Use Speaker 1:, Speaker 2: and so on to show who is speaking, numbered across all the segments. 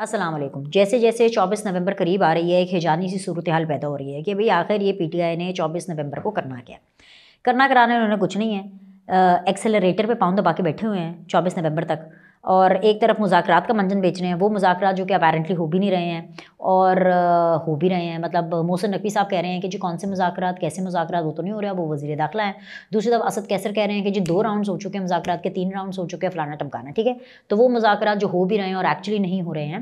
Speaker 1: अस्सलाम वालेकुम। जैसे जैसे 24 नवंबर करीब आ रही है, एक हिजानी सी सूरत हाल पैदा हो रही है कि भाई आखिर ये पीटीआई ने 24 नवंबर को करना क्या है। करना कराने उन्होंने कुछ नहीं है, एक्सेलरेटर पे पाँव दबा के बैठे हुए हैं 24 नवंबर तक। और एक तरफ मुज़ाकरात का मंजन बेच रहे हैं, वो मुज़ाकरात जो कि अपैरेंटली हो भी नहीं रहे हैं और हो भी रहे हैं, मतलब मोहसिन नकवी साहब कह रहे हैं कि जी कौन से मुज़ाकरात, कैसे मुज़ाकरात, वो तो नहीं हो रहा, वो वज़ीर दाखिला है। दूसरी तरफ असद कैसर कह रहे हैं कि जी 2 राउंड्स हो चुके हैं मुज़ाकरात के, 3 राउंड्स हो चुके हैं, फलाना टमकाना, ठीक है। तो वो मुज़ाकरात जो हो भी रहे हैं और एक्चुअली नहीं हो रहे हैं,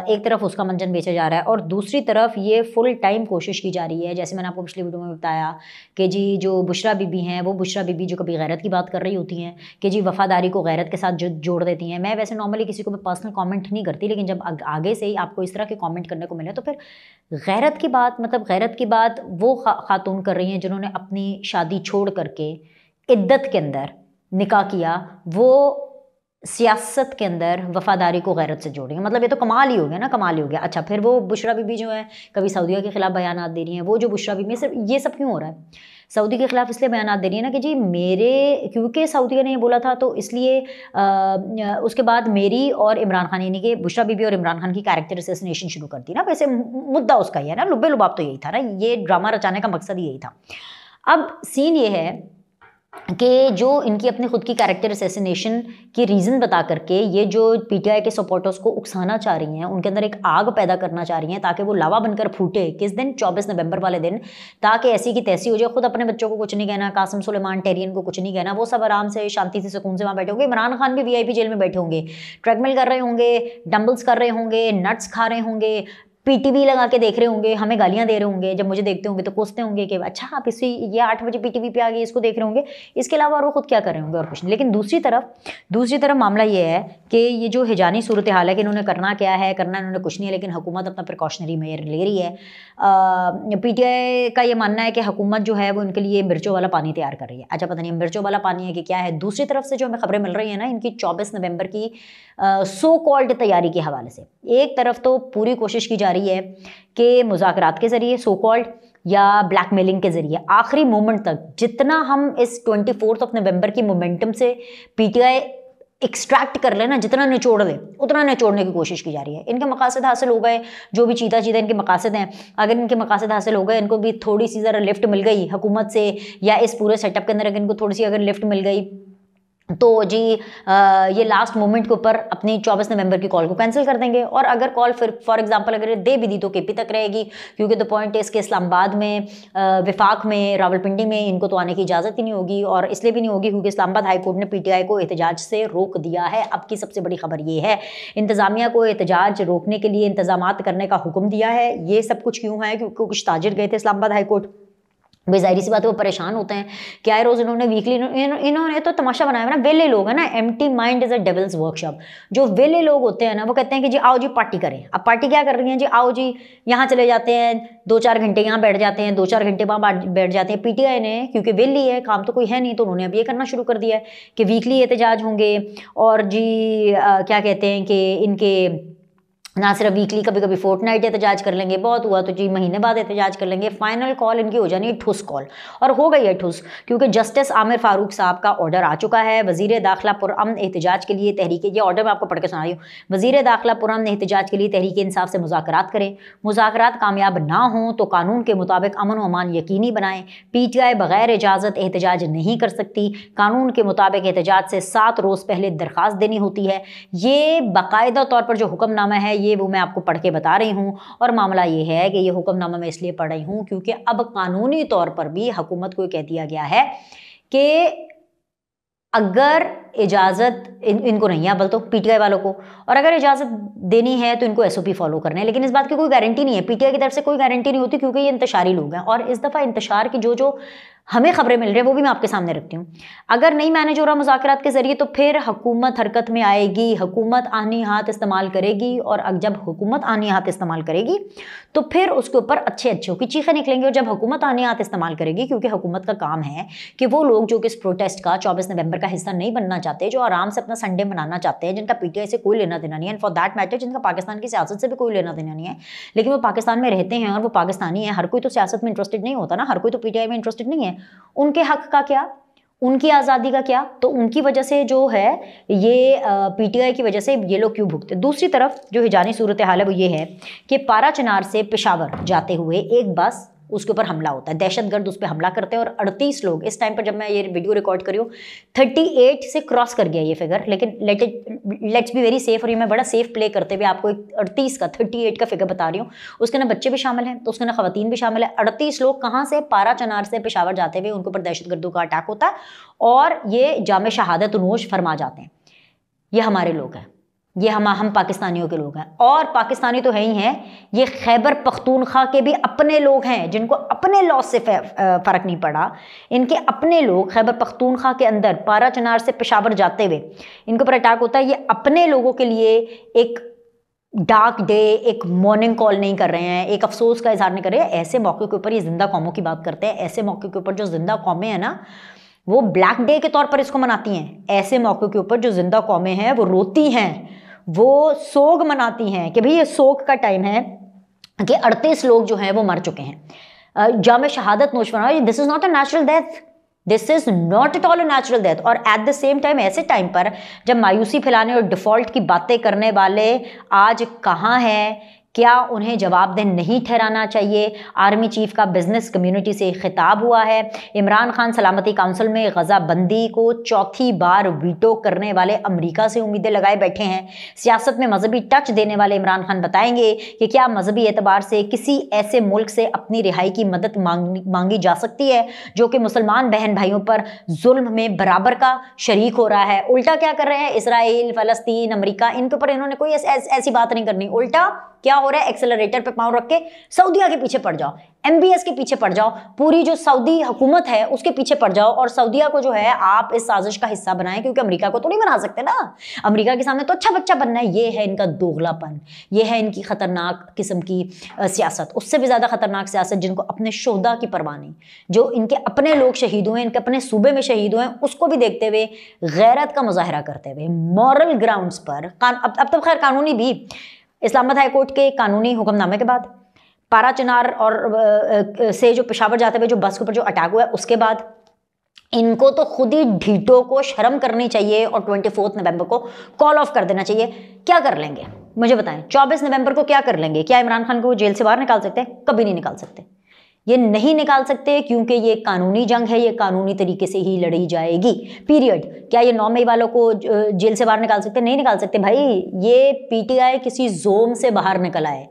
Speaker 1: एक तरफ उसका मंजन बेचा जा रहा है और दूसरी तरफ ये फुल टाइम कोशिश की जा रही है, जैसे मैंने आपको पिछली वीडियो में बताया कि जी जो बुशरा बीबी हैं, वो बुशरा बीबी जो कभी गैरत की बात कर रही होती हैं कि जी वफ़ादारी को गैरत के साथ जोड़ देती हैं। मैं वैसे नॉर्मली किसी को मैं पर्सनल कमेंट नहीं करती, लेकिन जब आगे से ही आपको इस तरह के कमेंट करने को मिले तो फिर गैरत की बात, मतलब गैरत की बात वो खातून कर रही हैं जिन्होंने अपनी शादी छोड़ करके इद्दत के अंदर निकाह किया, वो सियासत के अंदर वफ़ादारी को गैरत से जोड़ेंगे। मतलब ये तो कमाल ही हो गया ना, कमाल ही हो गया। अच्छा, फिर वो बुशरा बीबी जो है कभी सऊदीया के ख़िलाफ़ बयानात दे रही हैं, वो जो बुशरा बीबी ये सब क्यों हो रहा है? सऊदी के ख़िलाफ़ इसलिए बयानात दे रही है ना कि जी क्योंकि सऊदीया ने ये बोला था, तो इसलिए उसके बाद मेरी और इमरान खान, यानी कि बुशरा बीबी और इमरान खान की कैरेक्टर असैसिनेशन शुरू कर दी ना। वैसे मुद्दा उसका ही है ना, लुब्बे लुबाब तो यही था ना, ये ड्रामा रचाने का मकसद ही यही था। अब सीन ये है कि जो इनकी अपनी खुद की कैरेक्टर असैसिनेशन की रीज़न बता करके ये जो पीटीआई के सपोर्टर्स को उकसाना चाह रही हैं, उनके अंदर एक आग पैदा करना चाह रही हैं ताकि वो लावा बनकर फूटे किस दिन, 24 नवंबर वाले दिन, ताकि ऐसी की तैसी हो जाए। खुद अपने बच्चों को कुछ नहीं कहना, कासिम सुलेमान टेरियन को कुछ नहीं कहना, वो सब आराम से शांति से सुकून से वहाँ बैठे होंगे। इमरान खान भी वीआईपी जेल में बैठे होंगे, ट्रेडमिल कर रहे होंगे, डंबल्स कर रहे होंगे, नट्स खा रहे होंगे, पीटीवी लगा के देख रहे होंगे, हमें गालियां दे रहे होंगे, जब मुझे देखते होंगे तो कोसते होंगे कि अच्छा आप इसी ये 8 बजे पीटीवी पे आ गए, इसको देख रहे होंगे। इसके अलावा और वो खुद क्या कर रहे होंगे, और कुछ नहीं। लेकिन दूसरी तरफ मामला ये है कि ये जो हिजानी सूरत हाल है कि इन्होंने करना क्या है, करना इन्होंने कुछ नहीं है, लेकिन हुकूमत अपना प्रिकॉशनरी मेजर ले रही है। पीटीआई का ये मानना है कि हुकूमत जो है वो इनके लिए मिर्चों वाला पानी तैयार कर रही है। अच्छा, पता नहीं मिर्चों वाला पानी है कि क्या है। दूसरी तरफ से जो हमें खबरें मिल रही हैं ना इनकी 24 नवंबर की सो कॉल्ड तैयारी के हवाले से, एक तरफ तो पूरी कोशिश की जा रही है कि मुज़ाकरात के ज़रिए, सो कॉल्ड या ब्लैकमेलिंग के ज़रिए आखिरी मोमेंट तक जितना हम इस 24 नवंबर की मोमेंटम से पीटीआई एक्सट्रैक्ट कर ले ना, जितना निचोड़ ले उतना निचोड़ने की कोशिश की जा रही है। इनके मकासद हासिल हो गए, जो भी चीता इनके मकासद हैं, अगर इनके मकासद हासिल हो गए, इनको भी थोड़ी सी ज़रा लिफ्ट मिल गई हुकूमत से, या इस पूरे सेटअप के अंदर अगर इनको थोड़ी सी अगर लिफ्ट मिल गई, तो जी ये लास्ट मोमेंट के ऊपर अपनी 24 नवंबर की कॉल को कैंसिल कर देंगे। और अगर कॉल फिर फॉर एग्जांपल अगर दे भी दी तो केपी तक रहेगी, क्योंकि द पॉइंट है इसके इस्लामाबाद में, विफाक में, रावलपिंडी में इनको तो आने की इजाज़त ही नहीं होगी। और इसलिए भी नहीं होगी क्योंकि इस्लामाबाद हाई कोर्ट ने पीटीआई को एहतजाज से रोक दिया है। अब की सबसे बड़ी खबर ये है, इंतज़ामिया को एहतजाज रोकने के लिए इंतजाम करने का हुक्म दिया है। ये सब कुछ क्यों है? क्योंकि कुछ ताजिर गए थे इस्लामाबाद हाई कोर्ट, भाई जाहिर सी बात है वो परेशान होते हैं कि आए रोज़ इन्होंने वीकली, इन्होंने तो तमाशा बनाया है ना। वेले लोग हैं ना, empty mind is a devils workshop. जो वेले लोग होते हैं ना वो कहते हैं कि जी आओ जी पार्टी करें। अब पार्टी क्या कर रही हैं जी, आओ जी यहाँ चले जाते हैं, 2-4 घंटे यहाँ बैठ जाते हैं, 2-4 घंटे वहाँ बैठ जाते हैं। पीटीआई ने क्योंकि वेली है, काम तो कोई है नहीं, तो उन्होंने अब ये करना शुरू कर दिया है कि वीकली एहतजाज होंगे। और जी क्या कहते हैं कि इनके ना सिर्फ वीकली, कभी कभी फोर्टनाइट एहतजाज कर लेंगे, बहुत हुआ तो जी महीने बाद एहतजाज कर लेंगे। फाइनल कॉल इनकी हो जानी है ठुस कॉल, और हो गई है ठुस, क्योंकि जस्टिस आमिर फारूक साहब का ऑर्डर आ चुका है। वजीर दाखिला पुरअमन एहतजाज के लिए तहरीक, ये ऑर्डर मैं आपको पढ़ के सुना रही हूँ। वजीर दाखिला पुरअमन एहतजाज के लिए तहरीक इंसाफ से मुज़ाकरात करें, मुज़ाकरात कामयाब ना हों तो कानून के मुताबिक अमन व अमान यकीनी बनाएं। पीटीआई बगैर इजाज़त एहतजाज नहीं कर सकती, कानून के मुताबिक एहतजाज से 7 रोज़ पहले दरख्वास्त देनी होती है। ये बाकायदा तौर पर जो हुक्मनामा है ये वो मैं आपको पढ़ के बता रही हूँ। और मामला ये है कि ये हुक्मनामा मैं इसलिए पढ़ रही हूँ क्योंकि अब कानूनी तौर पर भी हुकूमत को कह दिया गया है कि अगर इजाज़त इनको नहीं है, बल तो पीटीआई वालों को, और अगर इजाज़त देनी है तो इनको एसओपी फॉलो करना है। लेकिन इस बात की कोई गारंटी नहीं है, पीटीआई की तरफ से कोई गारंटी नहीं होती, क्योंकि ये इंतशारी लोग हैं। और इस दफ़ा इंतशार की जो हमें खबरें मिल रही है वो भी मैं आपके सामने रखती हूँ। अगर नहीं मैनेज हो रहा मुज़ाकरात के जरिए तो फिर हुकूमत हरकत में आएगी, हुकूमत आनी हाथ इस्तेमाल करेगी। और जब हुकूमत आनी हाथ इस्तेमाल करेगी तो फिर उसके ऊपर अच्छे की चीखें निकलेंगी। और जब हुकूमत आनी हाथ इस्तेमाल करेगी, क्योंकि हुकूमत का काम है कि वो लोग जो कि इस प्रोटेस्ट का 24 नवंबर का हिस्सा नहीं बनना चाहते, जो आराम से अपना संडे मनाना चाहते हैं, जिनका पीटीआई से कोई लेना देना नहीं है, एंड फॉर दैट मैटर जिनका पाकिस्तान की सियासत से भी कोई लेना देना नहीं है, लेकिन वो पाकिस्तान में रहते हैं और वो पाकिस्तानी है। हर कोई तो सियासत में इंटरेस्टेड नहीं होता ना, हर कोई तो पीटीआई में इंटरेस्टेड नहीं है। उनके हक का क्या? उनकी आज़ादी का क्या? तो उनकी वजह से जो है ये पीटीआई की वजह से ये लोग क्यों भुगते। दूसरी तरफ जो हिजानी सूरत हाल है वो ये है कि पारा चनार से पेशावर जाते हुए एक बस, उसके ऊपर हमला होता है, दहशतगर्द उस पर हमला करते हैं और 38 लोग, इस टाइम पर जब मैं ये वीडियो रिकॉर्ड कर रही हूँ 38 से क्रॉस कर गया ये फिगर, लेकिन लेट्स बी वेरी सेफ, और ये मैं बड़ा सेफ प्ले करते हुए आपको 38 का 38 का फिगर बता रही हूँ। उसके ना बच्चे भी शामिल हैं, तो उसके ना खवातीन भी शामिल है। 38 लोग कहाँ से? पारा चनार से पेशावर जाते हुए उनके ऊपर दहशतगर्दों का अटैक होता है और ये जामे शहादत नोश फरमा जाते हैं। ये हमारे लोग हैं, ये हम पाकिस्तानियों के लोग हैं, और पाकिस्तानी तो है ही हैं, ये खैबर पख्तूनख्वा के भी अपने लोग हैं जिनको अपने लॉस से फ़र्क नहीं पड़ा। इनके अपने लोग खैबर पख्तूनख्वा के अंदर पारा चनार से पेशावर जाते हुए इनके ऊपर अटैक होता है। ये अपने लोगों के लिए एक डार्क डे, एक मॉर्निंग कॉल नहीं कर रहे हैं, एक अफसोस का इजहार नहीं कर रहे हैं। ऐसे मौके के ऊपर ये जिंदा कौमों की बात करते हैं। ऐसे मौके के ऊपर जो जिंदा कौमें हैं ना, वो ब्लैक डे के तौर पर इसको मनाती हैं। ऐसे मौके के ऊपर जो जिंदा कौमें हैं वो रोती हैं, वो सोग मनाती हैं कि भाई ये सोग का टाइम है कि 38 लोग जो हैं वो मर चुके हैं, जामे शहादत नोश फरमा। This is not a natural death, this is not at all a natural death. और एट द सेम टाइम ऐसे टाइम पर जब मायूसी फैलाने और डिफॉल्ट की बातें करने वाले आज कहाँ हैं, क्या उन्हें जवाबदेह नहीं ठहराना चाहिए? आर्मी चीफ का बिजनेस कम्युनिटी से खिताब हुआ है। इमरान खान सलामती काउंसिल में गजा बंदी को चौथी बार वीटो करने वाले अमेरिका से उम्मीदें लगाए बैठे हैं। सियासत में मजहबी टच देने वाले इमरान खान बताएंगे कि क्या मजहबी एतबार से किसी ऐसे मुल्क से अपनी रिहाई की मदद मांगी जा सकती है जो कि मुसलमान बहन भाइयों पर जुल्म में बराबर का शरीक हो रहा है। उल्टा क्या कर रहे हैं? इसराइल, फलस्तीन, अमेरिका, इनके ऊपर इन्होंने कोई ऐसी बात नहीं करनी। उल्टा क्या हो रहा है? एक्सेलरेटर पे पांव रख के सऊदीया के पीछे पड़ जाओ, एमबीएस के पीछे पड़ जाओ, पूरी जो सऊदी हुकूमत है उसके पीछे पड़ जाओ, और सऊदीया को जो है आप इस साजिश का हिस्सा बनाएं, क्योंकि अमेरिका को तो नहीं बना सकते ना। अमेरिका के सामने तो अच्छा बच्चा बनना है। ये है इनका दोगलापन, ये है इनकी खतरनाक किस्म की सियासत। उससे भी ज्यादा खतरनाक सियासत जिनको अपने शोहदा की परवाह नहीं, जो इनके अपने लोग शहीद हुए, इनके अपने सूबे में शहीद हुए, उसको भी देखते हुए गैरत का मुजाहरा करते हुए मॉरल ग्राउंड्स पर अब तो खैर कानूनी भी, इस्लामाबाद हाई कोर्ट के कानूनी हुक्मनामे के बाद, पारा चनार और से जो पेशावर जाते हुए जो बस के ऊपर जो अटैक हुआ है उसके बाद, इनको तो खुद ही ढीठों को शर्म करनी चाहिए और 24 नवंबर को कॉल ऑफ कर देना चाहिए। क्या कर लेंगे मुझे बताएं? 24 नवंबर को क्या कर लेंगे? क्या इमरान खान को जेल से बाहर निकाल सकते हैं? कभी नहीं निकाल सकते। ये नहीं निकाल सकते क्योंकि ये कानूनी जंग है, ये कानूनी तरीके से ही लड़ी जाएगी, पीरियड। क्या ये 9 मई वालों को जेल से बाहर निकाल सकते? नहीं निकाल सकते भाई। ये पीटीआई किसी जोम से बाहर निकल आए।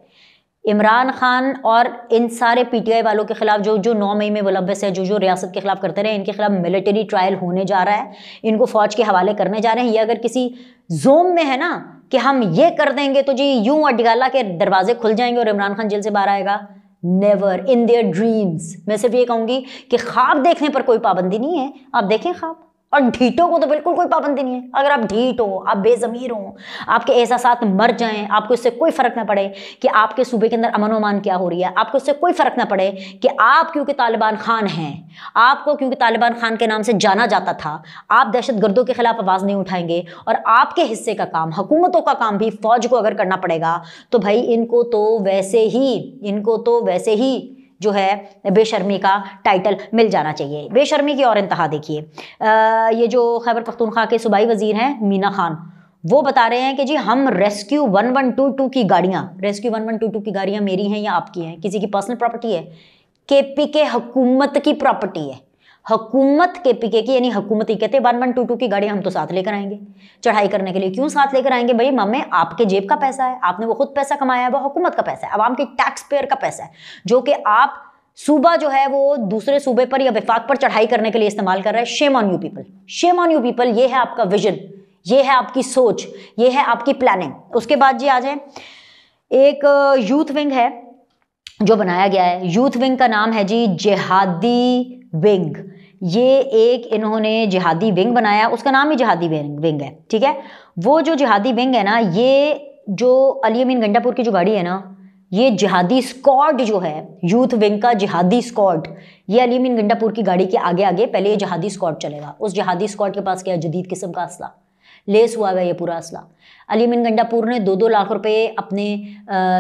Speaker 1: इमरान खान और इन सारे पीटीआई वालों के खिलाफ जो 9 मई में मुलव्वस है, जो रियासत के खिलाफ करते रहे, इनके खिलाफ मिलिट्री ट्रायल होने जा रहा है, इनको फौज के हवाले करने जा रहे हैं। ये अगर किसी जोम में है ना कि हम ये कर देंगे तो जी यूं अडगाला के दरवाजे खुल जाएंगे और इमरान खान जेल से बाहर आएगा, नेवर इन देयर ड्रीम्स। मैं सिर्फ ये कहूंगी कि ख्वाब देखने पर कोई पाबंदी नहीं है, आप देखें ख्वाब। और ढीठों को तो बिल्कुल कोई पाबंदी नहीं है। अगर आप ढीठ हो, आप बेज़मीर हो, आपके एहसासात मर जाएं, आपको इससे कोई फ़र्क ना पड़े कि आपके सूबे के अंदर अमन अमान क्या हो रही है, आपको इससे कोई फ़र्क ना पड़े कि आप क्योंकि तालिबान खान हैं, आपको क्योंकि तालिबान खान के नाम से जाना जाता था, आप दहशतगर्दों के खिलाफ आवाज़ नहीं उठाएंगे, और आपके हिस्से का काम, हुकूमतों का काम भी फ़ौज को अगर करना पड़ेगा तो भाई इनको तो वैसे ही जो है बेशर्मी का टाइटल मिल जाना चाहिए। बेशर्मी की और इंतहा देखिए, ये जो खैबर पख्तूनख्वा के सूबाई वजीर हैं मीना खान, वो बता रहे हैं कि जी हम रेस्क्यू 1122 की गाड़ियाँ, रेस्क्यू 1122 की गाड़ियाँ मेरी हैं या आपकी हैं? किसी की पर्सनल प्रॉपर्टी है? केपीके हुकूमत की प्रॉपर्टी है, हुकूमत केपीके की, यानी हुकूमत ही कहते हैं 1122 की गाड़ियाँ हम तो साथ लेकर आएंगे चढ़ाई करने के लिए। क्यों साथ लेकर आएंगे भाई? मामे आपके जेब का पैसा है, आपने वो खुद पैसा कमाया है, वो हुकूमत का पैसा है, आवाम के टैक्स पेयर का पैसा है, जो कि आप सूबा जो है वो दूसरे सूबे पर या विफाक पर चढ़ाई करने के लिए इस्तेमाल कर रहे हैं। Shame on you people, shame on you people. ये है आपका विजन, ये है आपकी सोच, ये है आपकी प्लानिंग। उसके बाद जी आ जाए, एक यूथ विंग है जो बनाया गया है, यूथ विंग का नाम है जी जिहादी विंग। ये एक इन्होंने जिहादी विंग बनाया, उसका नाम ही जिहादी विंग है, ठीक है। वो जो जिहादी विंग है ना, ये जो अली अमीन गंडापुर की जो गाड़ी है ना, ये जिहादी स्क्वाड जो है, यूथ विंग का जिहादी स्क्वाड, ये अली अमीन गंडापुर की गाड़ी के आगे आगे पहले ये जिहादी स्क्वाड चलेगा। उस जिहादी स्क्वाड के पास क्या है? जदीद किस्म का असला, लेस हुआ है ये पूरा असला। अली अमीन गंडापुर ने 2-2 लाख रुपए अपने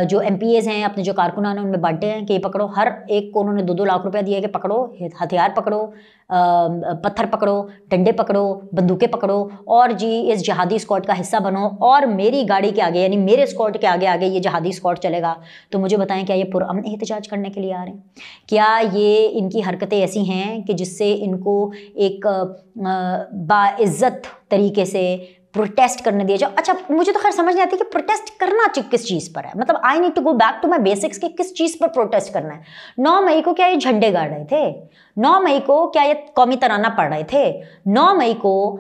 Speaker 1: जो MPAs हैं, अपने जो कारकुनान हैं उनमें बांटे हैं कि ये पकड़ो। हर एक को उन्होंने 2-2 लाख रुपया दिया कि पकड़ो, हथियार पकड़ो, पत्थर पकड़ो, डंडे पकड़ो, बंदूकें पकड़ो और जी इस जहादी स्क्वाड का हिस्सा बनो। और मेरी गाड़ी के आगे यानी मेरे स्क्वाड के आगे आगे ये जहादी स्क्वाड चलेगा। तो मुझे बताएं, क्या ये पुरअमन एहतजाज करने के लिए आ रहे हैं? क्या ये इनकी हरकतें ऐसी हैं कि जिससे इनको एक बाइज्जत तरीके से प्रोटेस्ट करने दिया जाए? अच्छा, मुझे तो खैर समझ नहीं आती कि प्रोटेस्ट करना किस चीज़ पर है। मतलब I need to go back to my basics कि किस चीज़ पर प्रोटेस्ट करना है। 9 मई को क्या ये झंडे गाड़ रहे थे? 9 मई को क्या ये कौमी तराना पढ़ रहे थे? 9 मई को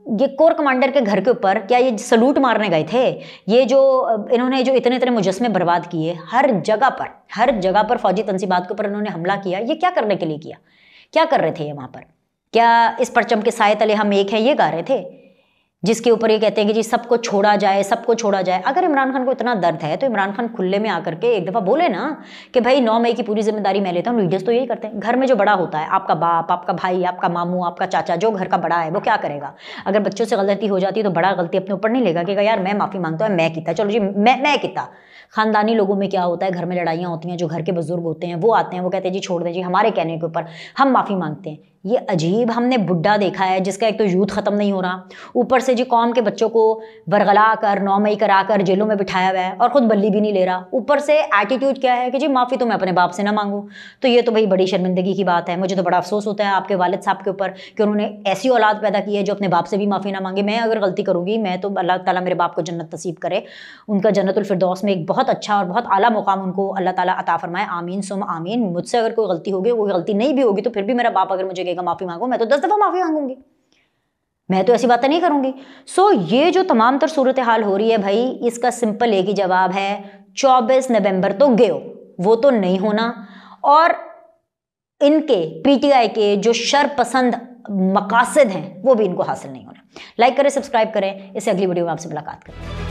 Speaker 1: ये कोर कमांडर के घर के ऊपर क्या ये सलूट मारने गए थे? ये जो इन्होंने जो इतने मुजस्मे बर्बाद किए, हर जगह पर फौजी तंसीबात के ऊपर इन्होंने हमला किया, ये क्या करने के लिए किया? क्या कर रहे थे ये वहाँ पर? क्या इस परचम के साए तले हम एक हैं ये गा रहे थे? जिसके ऊपर ये कहते हैं कि जी सबको छोड़ा जाए, सबको छोड़ा जाए। अगर इमरान खान को इतना दर्द है तो इमरान खान खुले में आकर के एक दफ़ा बोले ना कि भाई 9 मई की पूरी जिम्मेदारी मैं लेता हूँ। लीडर्स तो यही करते हैं। घर में जो बड़ा होता है, आपका बाप, आपका भाई, आपका मामू, आपका चाचा, जो घर का बड़ा है वो क्या करेगा? अगर बच्चों से गलती हो जाती है तो बड़ा गलती अपने ऊपर नहीं लेगा कि यार मैं माफ़ी मांगता हूँ, मैं किया, चलो जी मैं किया। खानदानी लोगों में क्या होता है, घर में लड़ाइयाँ होती हैं, जो घर के बुजुर्ग होते हैं वो आते हैं, वो कहते हैं जी छोड़ दें जी, हमारे कहने के ऊपर हम माफ़ी मांगते हैं। ये अजीब हमने बुड्ढा देखा है जिसका एक तो यूथ ख़त्म नहीं हो रहा, ऊपर से जी कौम के बच्चों को बरगला कर 9 मई कराकर जेलों में बिठाया हुआ है और ख़ुद बल्ली भी नहीं ले रहा। ऊपर से एटीट्यूड क्या है कि जी माफ़ी तो मैं अपने बाप से ना मांगूँ। तो ये तो भाई बड़ी शर्मिंदगी की बात है। मुझे तो बड़ा अफसोस होता है आपके वालिद साहब के ऊपर कि उन्होंने ऐसी औलाद पैदा की है जो अपने बाप से भी माफ़ी ना मांगे। मैं अगर गलती करूँगी, मैं तो अल्लाह ताला मेरे बाप को जन्नत नसीब करे, उनका जन्नतुल फिरदौस में एक बहुत अच्छा और बहुत आला मुकाम उनको अल्लाह ताला अता फरमाए। आमीन सुम आमीन। मुझसे अगर कोई गलती होगी, वो गलती नहीं भी होगी तो फिर भी मेरा बाप अगर मुझे कहेगा माफ़ी मांगो, मैं तो 10 दफ़ा माफ़ी मांगूंगी, मैं तो ऐसी बातें नहीं करूंगी। सो ये जो तमाम तर सूरत हाल हो रही है भाई, इसका सिंपल एक ही जवाब है, 24 नवंबर तो गयो, वो तो नहीं होना। और इनके PTI के जो शरपसंद मकासद हैं वो भी इनको हासिल नहीं होना। लाइक करें, सब्सक्राइब करें। इससे अगली वीडियो में आपसे मुलाकात करें।